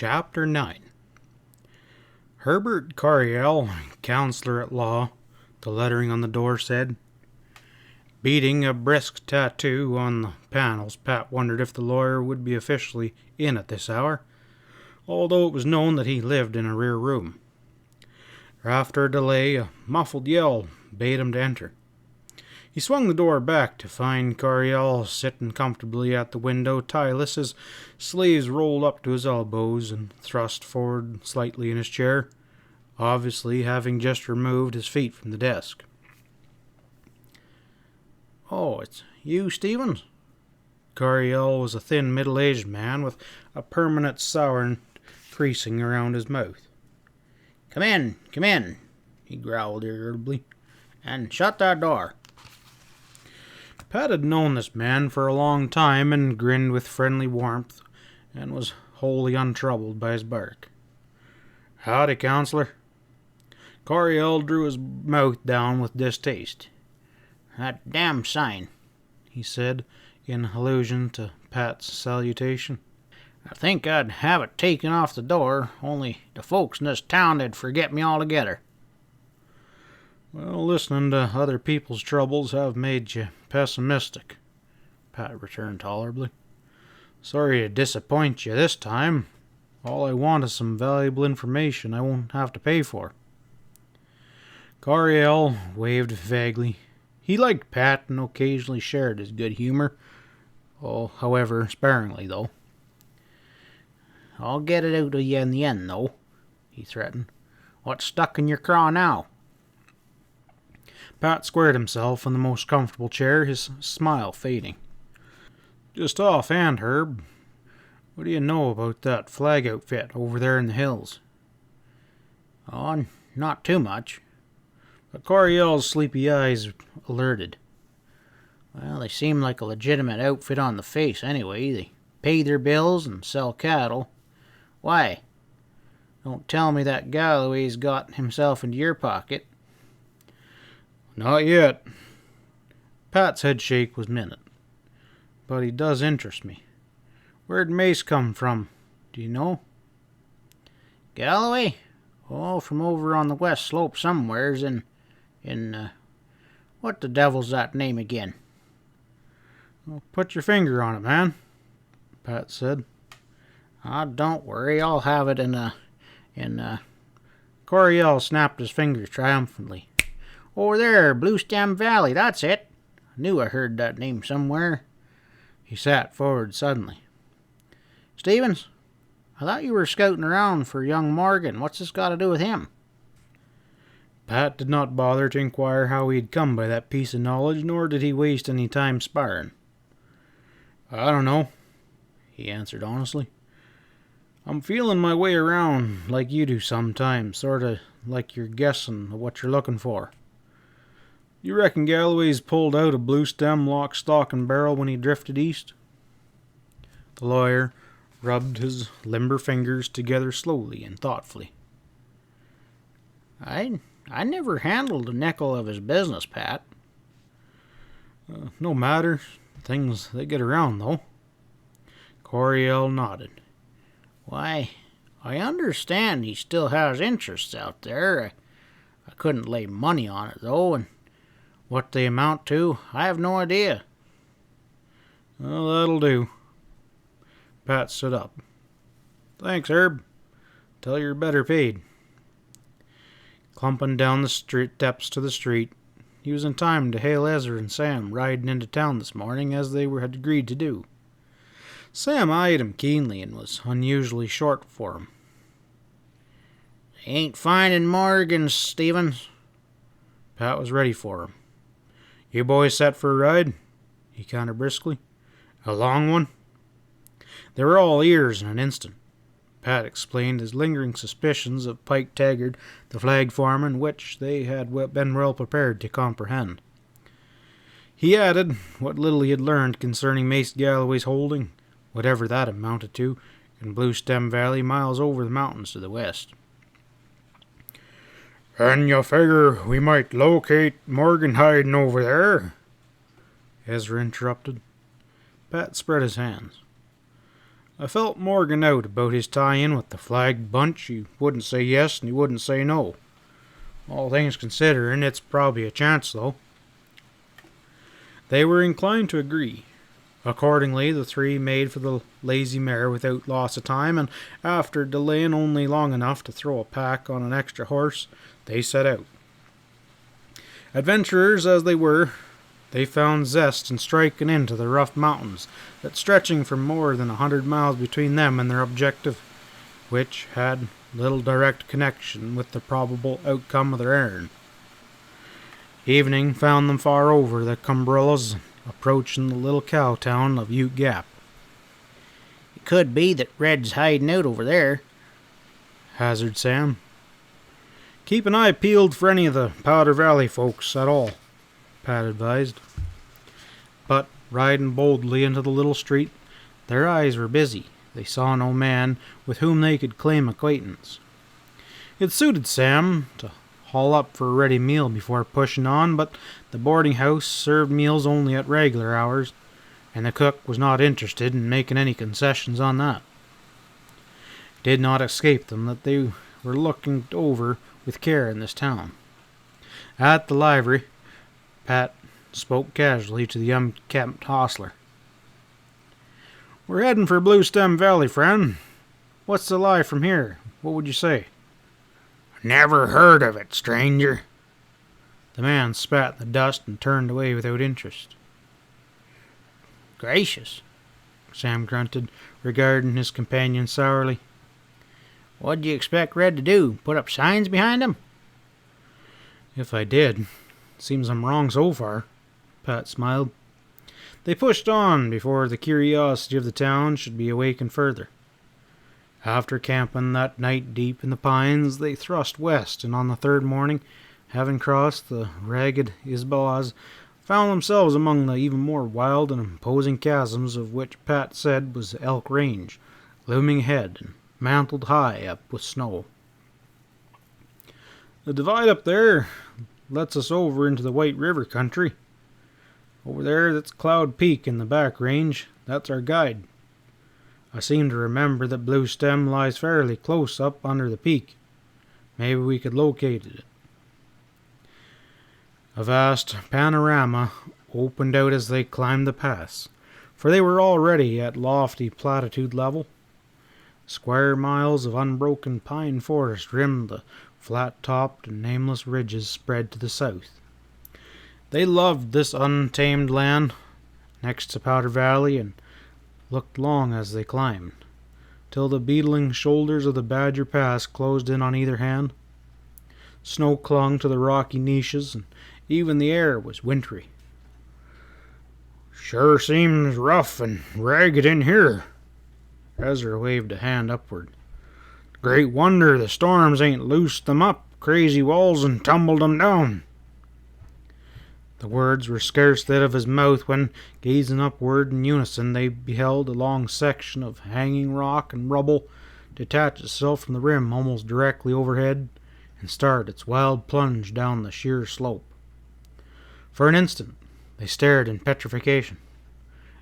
Chapter 9. Herbert Cariel, counselor at law, the lettering on the door said. Beating a brisk tattoo on the panels, Pat wondered if the lawyer would be officially in at this hour, although it was known that he lived in a rear room. After a delay, a muffled yell bade him to enter. He swung the door back to find Cariel sitting comfortably at the window, tieless, his sleeves rolled up to his elbows and thrust forward slightly in his chair, obviously having just removed his feet from the desk. "Oh, it's you, Stevens?" Cariel was a thin, middle-aged man with a permanent sour creasing around his mouth. Come in, he growled irritably, "and shut that door." Pat had known this man for a long time and grinned with friendly warmth and was wholly untroubled by his bark. "Howdy, counselor." Cariel drew his mouth down with distaste. "That damn sign," he said, in allusion to Pat's salutation. "I think I'd have it taken off the door, only the folks in this town would forget me altogether." "Well, listening to other people's troubles have made you pessimistic," Pat returned tolerably. "Sorry to disappoint you this time. All I want is some valuable information I won't have to pay for." Cariel waved vaguely. He liked Pat and occasionally shared his good humor, however sparingly, though. "I'll get it out of you in the end, though," he threatened. "What's stuck in your craw now?" Pat squared himself in the most comfortable chair, his smile fading. "Just offhand, Herb, what do you know about that flag outfit over there in the hills?" "Oh, not too much." But Cariel's sleepy eyes alerted. "Well, they seem like a legitimate outfit on the face, anyway. They pay their bills and sell cattle. Why? Don't tell me that Galloway's got himself into your pocket." "Not yet." Pat's headshake was minute. "But he does interest me. Where'd Mace come from? Do you know?" "Galloway? Oh, from over on the west slope somewheres in what the devil's that name again?" "Well, put your finger on it, man," Pat said. Don't worry, I'll have it Cariel snapped his fingers triumphantly. "Over there, Blue Stem Valley, that's it. I knew I heard that name somewhere." He sat forward suddenly. "Stevens, I thought you were scouting around for young Morgan. What's this got to do with him?" Pat did not bother to inquire how he had come by that piece of knowledge, nor did he waste any time sparring. "I don't know," he answered honestly. "I'm feeling my way around like you do sometimes, sort of like you're guessing what you're looking for. You reckon Galloway's pulled out a Blue Stem lock, stock, and barrel when he drifted east?" The lawyer rubbed his limber fingers together slowly and thoughtfully. I never handled a nickel of his business, Pat." "No matter. Things, they get around, though." Cariel nodded. "Why, I understand he still has interests out there. I couldn't lay money on it, though, and what they amount to, I have no idea." "Well, that'll do." Pat stood up. "Thanks, Herb. Tell you're better paid." Clumping down the steps to the street, he was in time to hail Ezra and Sam riding into town this morning, as they had agreed to do. Sam eyed him keenly and was unusually short for him. "They ain't finding Morgan, Stevens." Pat was ready for him. "You boys set for a ride?" he countered briskly. "A long one?" They were all ears in an instant. Pat explained his lingering suspicions of Pike Taggart, the flag foreman, which they had been well prepared to comprehend. He added what little he had learned concerning Mace Galloway's holding, whatever that amounted to, in Blue Stem Valley, miles over the mountains to the west. "And you figure we might locate Morgan hiding over there?" Ezra interrupted. Pat spread his hands. I felt Morgan out about his tie-in with the flag bunch. He wouldn't say yes and he wouldn't say no. All things considering, it's probably a chance, though. They were inclined to agree. Accordingly, the three made for the lazy mare without loss of time, and after delaying only long enough to throw a pack on an extra horse, they set out. Adventurers as they were, they found zest in striking into the rough mountains that stretching for more than 100 miles between them and their objective, which had little direct connection with the probable outcome of their errand. Evening found them far over the Cumbrellas, approaching the little cow town of Ute Gap. It could be that Red's hiding out over there, hazarded Sam. Keep an eye peeled for any of the Powder Valley folks at all, Pat advised. But, riding boldly into the little street, their eyes were busy. They saw no man with whom they could claim acquaintance. It suited Sam to haul up for a ready meal before pushing on, but the boarding house served meals only at regular hours, and the cook was not interested in making any concessions on that. It did not escape them that they were looking over with care in this town. At the livery, Pat spoke casually to the unkempt hostler. "We're heading for Blue Stem Valley, friend. What's the lie from here? What would you say?" "Never heard of it, stranger." The man spat in the dust and turned away without interest. "Gracious," Sam grunted, regarding his companion sourly. "What'd you expect Red to do? Put up signs behind him?" "If I did, seems I'm wrong so far," Pat smiled. They pushed on before the curiosity of the town should be awakened further. After camping that night deep in the pines, they thrust west, and on the third morning, having crossed the ragged Isbelaz, found themselves among the even more wild and imposing chasms of which Pat said was Elk Range, looming ahead and mantled high up with snow. "The divide up there lets us over into the White River country. Over there, that's Cloud Peak in the back range. That's our guide. I seem to remember that Blue Stem lies fairly close up under the peak. Maybe we could locate it." A vast panorama opened out as they climbed the pass, for they were already at lofty platitude level. Square miles of unbroken pine forest rimmed the flat-topped and nameless ridges spread to the south. They loved this untamed land next to Powder Valley and looked long as they climbed, till the beetling shoulders of the Badger Pass closed in on either hand. Snow clung to the rocky niches, and even the air was wintry. "Sure seems rough and ragged in here." Ezra waved a hand upward. "Great wonder the storms ain't loosed them up, crazy walls, and tumbled them down." The words were scarce out of his mouth when, gazing upward in unison, they beheld a long section of hanging rock and rubble detach itself from the rim almost directly overhead and start its wild plunge down the sheer slope. For an instant they stared in petrification.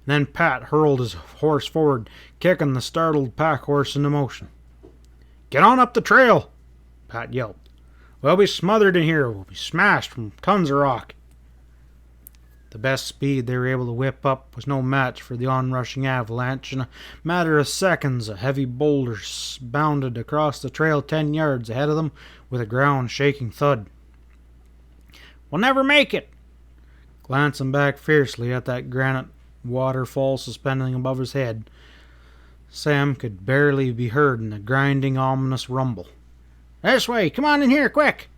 Then Pat hurled his horse forward, kicking the startled pack horse into motion. "Get on up the trail!" Pat yelped. "We'll be smothered in here. We'll be smashed from tons of rock." The best speed they were able to whip up was no match for the onrushing avalanche. In a matter of seconds, a heavy boulder bounded across the trail 10 yards ahead of them with a ground-shaking thud. "We'll never make it!" Glancing back fiercely at that granite waterfall suspending above his head, Sam could barely be heard in the grinding, ominous rumble. "This way! Come on in here, quick!"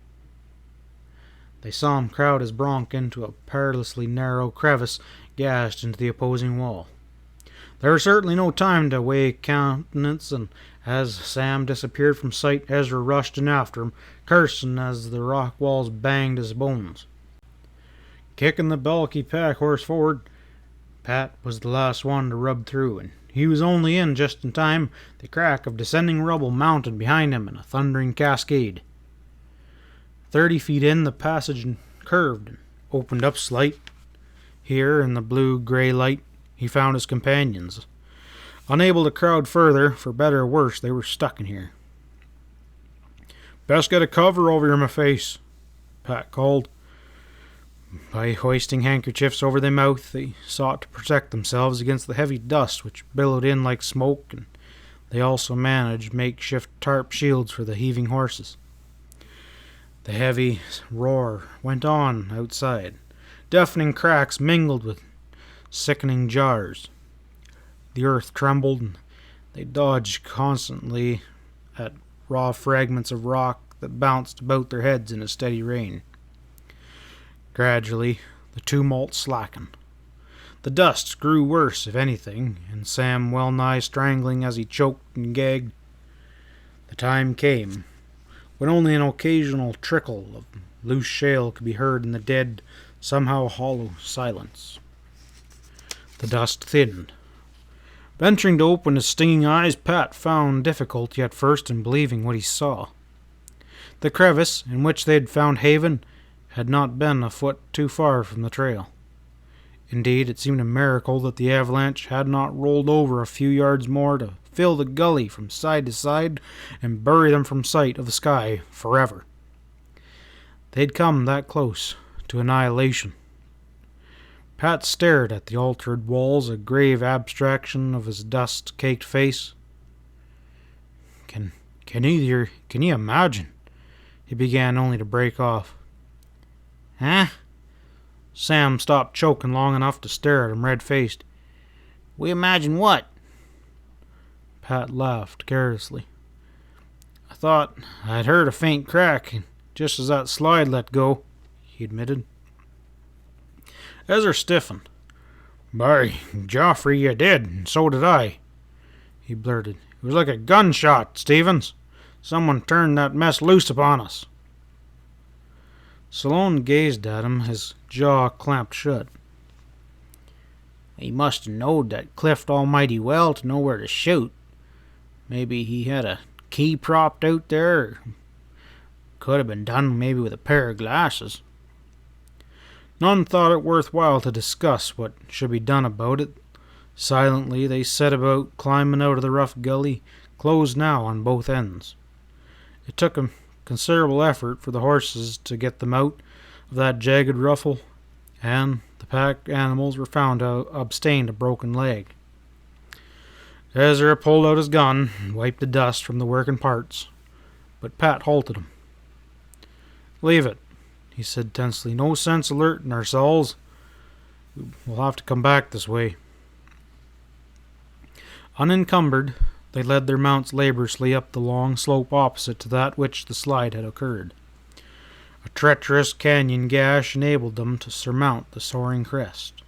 They saw him crowd his bronc into a perilously narrow crevice gashed into the opposing wall. There was certainly no time to weigh countenance, and as Sam disappeared from sight, Ezra rushed in after him, cursing as the rock walls banged his bones. Kicking the bulky pack horse forward, Pat was the last one to rub through, and he was only in just in time. The crack of descending rubble mounted behind him in a thundering cascade. 30 feet in, the passage curved and opened up slight. Here, in the blue-gray light, he found his companions. Unable to crowd further, for better or worse, they were stuck in here. "Best get a cover over your face," Pat called. By hoisting handkerchiefs over their mouth, they sought to protect themselves against the heavy dust which billowed in like smoke, and they also managed makeshift tarp shields for the heaving horses. The heavy roar went on outside. Deafening cracks mingled with sickening jars. The earth trembled, and they dodged constantly at raw fragments of rock that bounced about their heads in a steady rain. Gradually, the tumult slackened. The dust grew worse, if anything, and Sam well nigh strangling as he choked and gagged. The time came when only an occasional trickle of loose shale could be heard in the dead, somehow hollow silence. The dust thinned. Venturing to open his stinging eyes, Pat found difficulty at first in believing what he saw. The crevice in which they had found haven had not been a foot too far from the trail. Indeed, it seemed a miracle that the avalanche had not rolled over a few yards more to fill the gully from side to side and bury them from sight of the sky forever. They'd come that close to annihilation. Pat stared at the altered walls, a grave abstraction of his dust-caked face. Can you imagine? He began, only to break off. Huh? Sam stopped choking long enough to stare at him red-faced. We imagine what? Pat laughed carelessly. I thought I'd heard a faint crack, just as that slide let go, he admitted. Ezra stiffened. By Joffrey, you did, and so did I, he blurted. It was like a gunshot, Stevens. Someone turned that mess loose upon us. Sloane gazed at him, his jaw clamped shut. He must have knowed that cliff almighty well to know where to shoot. Maybe he had a key propped out there, or could have been done maybe with a pair of glasses. None thought it worthwhile to discuss what should be done about it. Silently they set about climbing out of the rough gully, closed now on both ends. It took a considerable effort for the horses to get them out of that jagged ruffle, and the pack animals were found to abstain a broken leg. Ezra pulled out his gun and wiped the dust from the working parts, but Pat halted him. Leave it, he said tensely. No sense alerting ourselves. We'll have to come back this way. Unencumbered, they led their mounts laboriously up the long slope opposite to that which the slide had occurred. A treacherous canyon gash enabled them to surmount the soaring crest.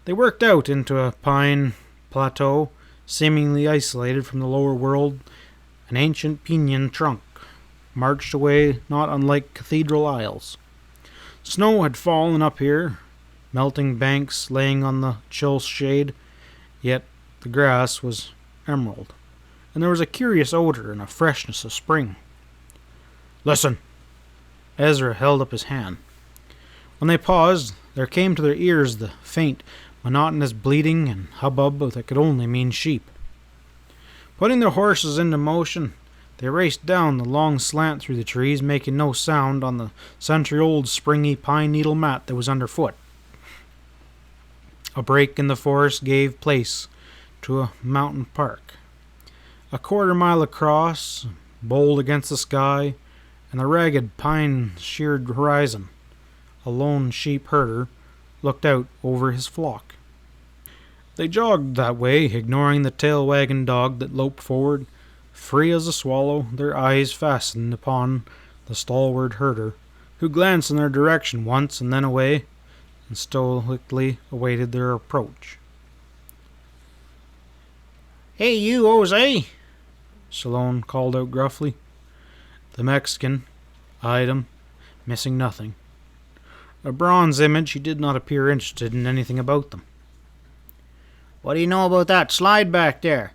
They worked out into a pine plateau, seemingly isolated from the lower world, an ancient pinyon trunk, marched away not unlike cathedral aisles. Snow had fallen up here, melting banks laying on the chill shade, yet the grass was emerald, and there was a curious odor and a freshness of spring. Listen! Ezra held up his hand. When they paused, there came to their ears the faint, monotonous bleating and hubbub that could only mean sheep. Putting their horses into motion, they raced down the long slant through the trees, making no sound on the century-old springy pine needle mat that was underfoot. A break in the forest gave place to a mountain park. A quarter-mile across, bold against the sky, and the ragged pine-sheared horizon, a lone sheep herder looked out over his flock. They jogged that way, ignoring the tail-wagging dog that loped forward, free as a swallow, their eyes fastened upon the stalwart herder, who glanced in their direction once and then away, and stoically awaited their approach. Hey, you, Jose! Sloane called out gruffly. The Mexican eyed him, missing nothing. A bronze image, he did not appear interested in anything about them. What do you know about that slide back there?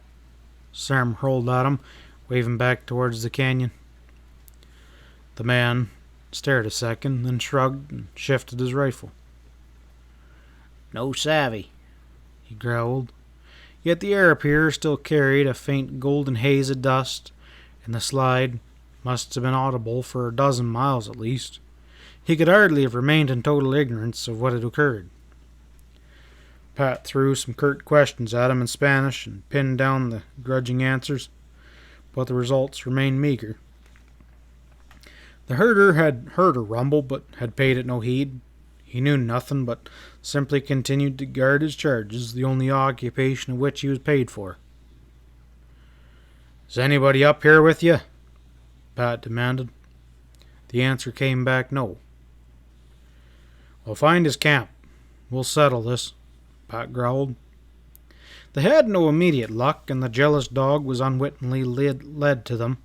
Sam hurled at him, waving back towards the canyon. The man stared a second, then shrugged and shifted his rifle. No savvy, he growled. Yet the air up here still carried a faint golden haze of dust, and the slide must have been audible for a dozen miles at least. He could hardly have remained in total ignorance of what had occurred. Pat threw some curt questions at him in Spanish and pinned down the grudging answers, but the results remained meager. The herder had heard a rumble, but had paid it no heed. He knew nothing, but simply continued to guard his charges, the only occupation of which he was paid for. "Is anybody up here with you?" Pat demanded. The answer came back no. "Well, find his camp. We'll settle this," Pat growled. They had no immediate luck, and the jealous dog was unwittingly led to them,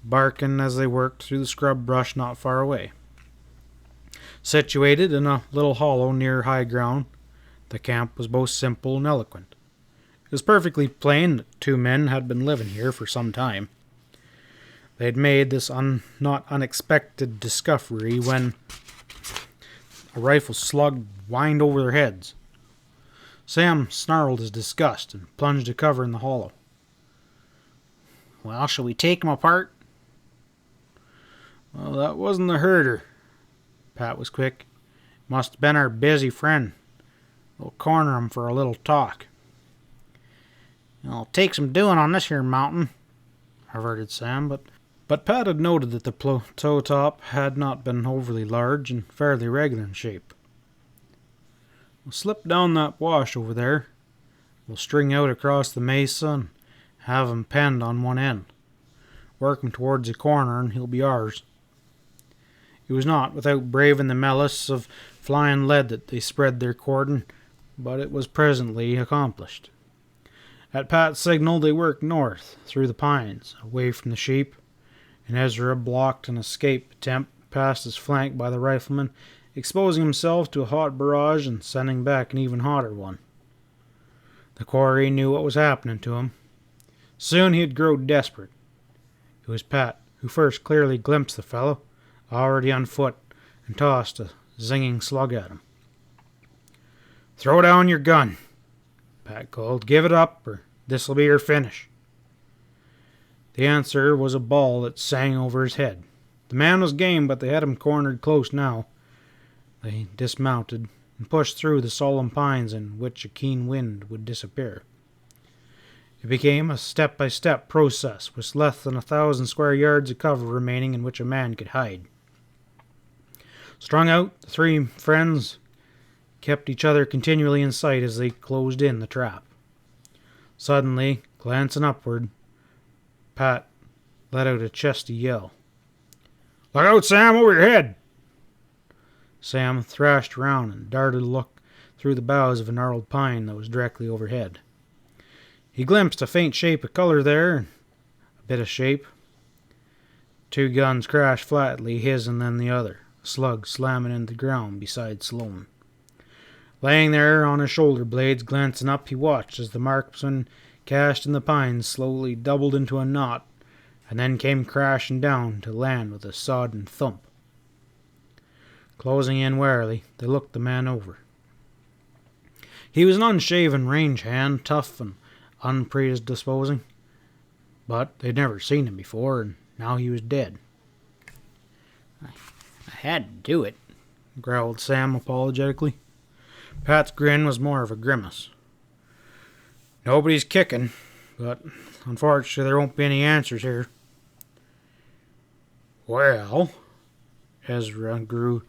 barking as they worked through the scrub brush not far away. Situated in a little hollow near high ground, the camp was both simple and eloquent. It was perfectly plain that two men had been living here for some time. They had made this not unexpected discovery when a rifle slug whined over their heads. Sam snarled his disgust and plunged to cover in the hollow. "Well, shall we take him apart?" "Well, that wasn't the herder." Pat was quick. "Must have been our busy friend. We'll corner him for a little talk." "It'll take some doing on this here mountain," averted Sam, but Pat had noted that the plateau top had not been overly large and fairly regular in shape. "We'll slip down that wash over there. We'll string out across the mesa and have him penned on one end. Work him towards the corner and he'll be ours." It was not without braving the malice of flying lead that they spread their cordon, but it was presently accomplished. At Pat's signal they worked north, through the pines, away from the sheep, and Ezra blocked an escape attempt past his flank by the rifleman, exposing himself to a hot barrage and sending back an even hotter one. The quarry knew what was happening to him. Soon he had grown desperate. It was Pat who first clearly glimpsed the fellow, already on foot, and tossed a zinging slug at him. "Throw down your gun," Pat called. "Give it up, or this'll be your finish." The answer was a ball that sang over his head. The man was game, but they had him cornered close now. They dismounted and pushed through the solemn pines in which a keen wind would disappear. It became a step-by-step process, with less than 1,000 square yards of cover remaining in which a man could hide. Strung out, the three friends kept each other continually in sight as they closed in the trap. Suddenly, glancing upward, Pat let out a chesty yell. "Look out, Sam, over your head!" Sam thrashed round and darted a look through the boughs of a gnarled pine that was directly overhead. He glimpsed a faint shape of color there, and a bit of shape. Two guns crashed flatly, his and then the other, a slug slamming into the ground beside Sloane. Laying there on his shoulder blades, glancing up, he watched as the marksman cast in the pines slowly doubled into a knot, and then came crashing down to land with a sodden thump. Closing in warily, they looked the man over. He was an unshaven range hand, tough and unpredisposing, but they'd never seen him before, and now he was dead. I had to do it," growled Sam apologetically. Pat's grin was more of a grimace. "Nobody's kicking, but unfortunately there won't be any answers here." "Well," Ezra grew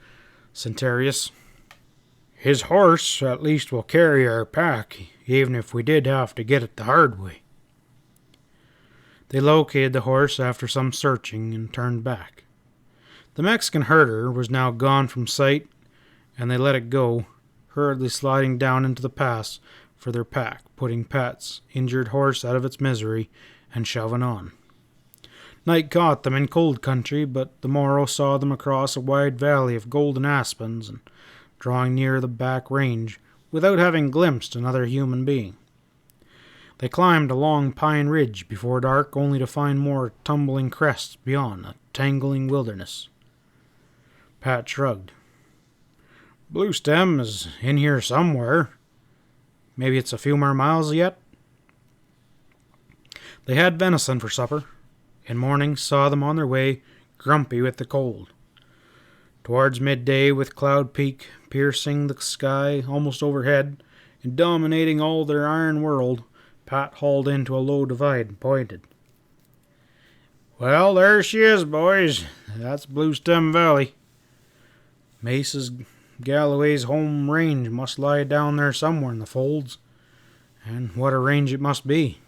sententious, "his horse at least will carry our pack, even if we did have to get it the hard way." They located the horse after some searching and turned back. The Mexican herder was now gone from sight, and they let it go, hurriedly sliding down into the pass for their pack, putting Pat's injured horse out of its misery and shoving on. Night caught them in cold country, but the morrow saw them across a wide valley of golden aspens and drawing near the back range without having glimpsed another human being. They climbed a long pine ridge before dark, only to find more tumbling crests beyond, a tangling wilderness. Pat shrugged. "Blue Stem is in here somewhere. Maybe it's a few more miles yet?" They had venison for supper, and morning saw them on their way, grumpy with the cold. Towards midday, with Cloud Peak piercing the sky almost overhead and dominating all their iron world, Pat hauled into a low divide and pointed. "Well, there she is, boys. That's Bluestem Valley. Mace's Galloway's home range must lie down there somewhere in the folds. And what a range it must be.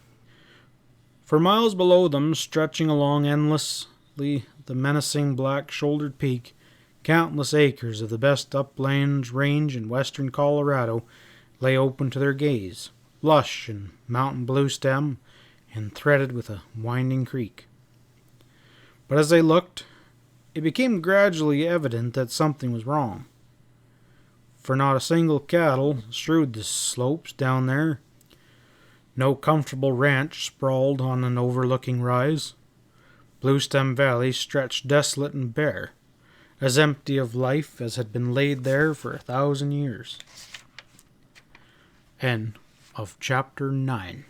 For miles below them, stretching along endlessly the menacing black-shouldered peak, countless acres of the best upland range in western Colorado lay open to their gaze, lush and mountain bluestem, and threaded with a winding creek. But as they looked, it became gradually evident that something was wrong. For not a single cattle strewed the slopes down there. No comfortable ranch sprawled on an overlooking rise. Bluestem Valley stretched desolate and bare, as empty of life as had been laid there for 1,000 years. End of chapter 9.